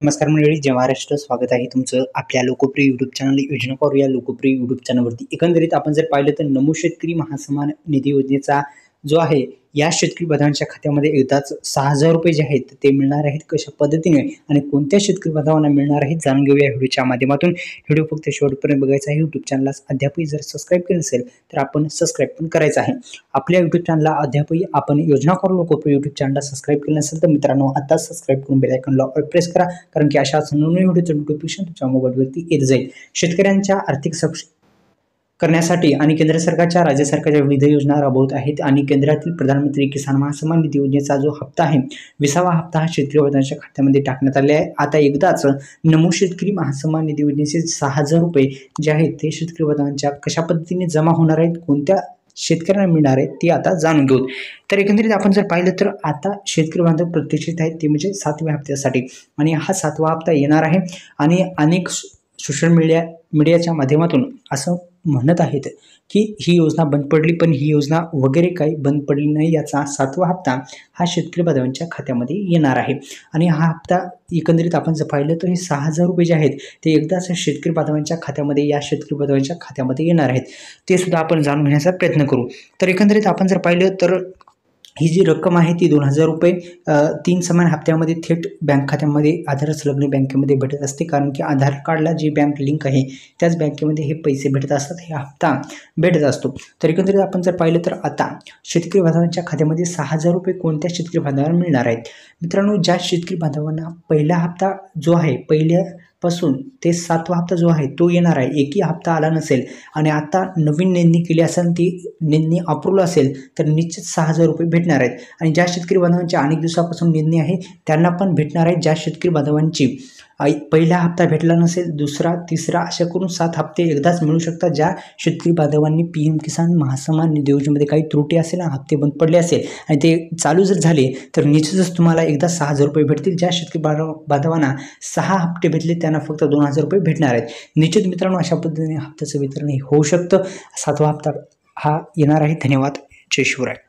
नमस्कार मंडळी, जय महाराष्ट्र. स्वागत आहे तुमचं आपल्या लोकप्रिय यूट्यूब चॅनल योजना करू या लोकप्रिय यूट्यूब चॅनलवरती. एकंदरीत आपण जर पाहिलं तर नमो शेतकरी महासन्मान निधी योजनेचा जो आहे या शेतकरी बांधवांच्या खात्यामध्ये एकदाच 6,000 रुपये जे आहेत ते मिळणार आहेत. कशा पद्धतीने आणि कोणत्या शेतकरी बांधवांना मिळणार आहेत जाणून घेऊया व्हिडिओच्या माध्यमातून. व्हिडिओ फक्त शेवटपर्यंत बघायचा आहे. यूट्यूब चॅनलला अद्यापही जर सबस्क्राईब केलं नसेल तर आपण सबस्क्राईब पण करायचं आहे. आपल्या यूट्यूब चॅनलला अद्यापही आपण योजना करू लोकप्रिय यूट्यूब चॅनलला सबस्क्राईब केलं नसेल तर मित्रांनो आता सबस्क्राईब करून बेल आयकॉनला ऑल प्रेस करा, कारण की अशाच नवीन व्हिडिओचं नोटिफिकेशन तुमच्या मोबाईलवरती येत जाईल. शेतकऱ्यांच्या आर्थिक सक्षम करण्यासाठी आणि केंद्र सरकारच्या राज्य सरकारच्या विविध योजना राबवत आहेत आणि केंद्रातील प्रधानमंत्री किसान महासन्मान निधी योजनेचा जो हप्ता आहे 20वा हप्ता हा शेतकरी बांधवांच्या खात्यामध्ये टाकण्यात आले आहे. आता एकदाच नमो शेतकरी महासन्मान निधी योजनेचे 6,000 रुपये जे आहेत ते शेतकरी बांधवांच्या कशा पद्धतीने जमा होणार आहेत, कोणत्या शेतकऱ्यांना मिळणार आहेत ते आता जाणून घेऊ. तर एकंदरीत आपण जर पाहिलं तर आता शेतकरी बांधव प्रतीक्षित आहेत ते म्हणजे 7व्या हप्त्यासाठी, आणि हा 7वा हप्ता येणार आहे. आणि अनेक सोशल मीडियाच्या माध्यमातून असं म्हणत आहेत की ही योजना बंद पडली, पण ही योजना वगैरे काही बंद पडली नाही. याचा 7वा हप्ता हा शेतकरी बांधवांच्या खात्यामध्ये येणार आहे. आणि हा हप्ता एकंदरीत आपण जर पाहिलं तर हे 6,000 रुपये जे आहेत ते एकदाच शेतकरी बांधवांच्या खात्यामध्ये या शेतकरी बांधवांच्या खात्यामध्ये येणार आहेत. ते सुद्धा आपण जाणून घेण्याचा प्रयत्न करू. तर एकंदरीत आपण जर पाहिलं तर ही जी रक्कम आहे ती 2,000 रुपये 3 समान हप्त्यामध्ये थेट बँक खात्यामध्ये आधार संलग्न बँकेमध्ये भेटत असते, कारण की आधार कार्डला जी बँक लिंक आहे त्याच बँकेमध्ये हे पैसे भेटत असतात, हे हप्ता भेटत असतो. तर एकंदरीत आपण जर पाहिलं तर आता शेतकरी बांधवांच्या खात्यामध्ये 6,000 रुपये कोणत्या शेतकरी बांधवांना मिळणार आहेत. मित्रांनो, ज्या शेतकरी बांधवांना पहिला हप्ता जो आहे पहिल्यापासून ते 7वा हप्ता जो आहे तो येणार आहे, एकही हप्ता आला नसेल आणि आता नवीन नोंदणी केली असेल, ती नोंदणी अप्रूव्ह असेल तर निश्चित 6,000 रुपये भेटणार आहेत. आणि ज्या शेतकरी बांधवांची अनेक दिवसापासून नोंदणी आहे त्यांना पण भेटणार आहे. ज्या शेतकरी बांधवांची पहिला हप्ता भेटला नसेल, दुसरा, तिसरा अशा करून 7 हप्ते एकदाच मिळू शकतात. ज्या शेतकरी बांधवांनी PM किसान महासन्मान निधी योजनेमध्ये काही त्रुटी असेल, हप्ते बंद पडले असेल आणि ते चालू जर झाले तर निश्चितच तुम्हाला एकदा 6,000 रुपये भेटतील. ज्या शेतकरी बांधवांना 6 हप्ते भेटले त्यांना फक्त 2,000 रुपये भेटणार आहेत. निश्चित मित्रांनो, अशा पद्धतीने हप्त्याचं वितरण होऊ शकतं. 7वा हप्ता हा येणार आहे. धन्यवाद. जय शिवराय.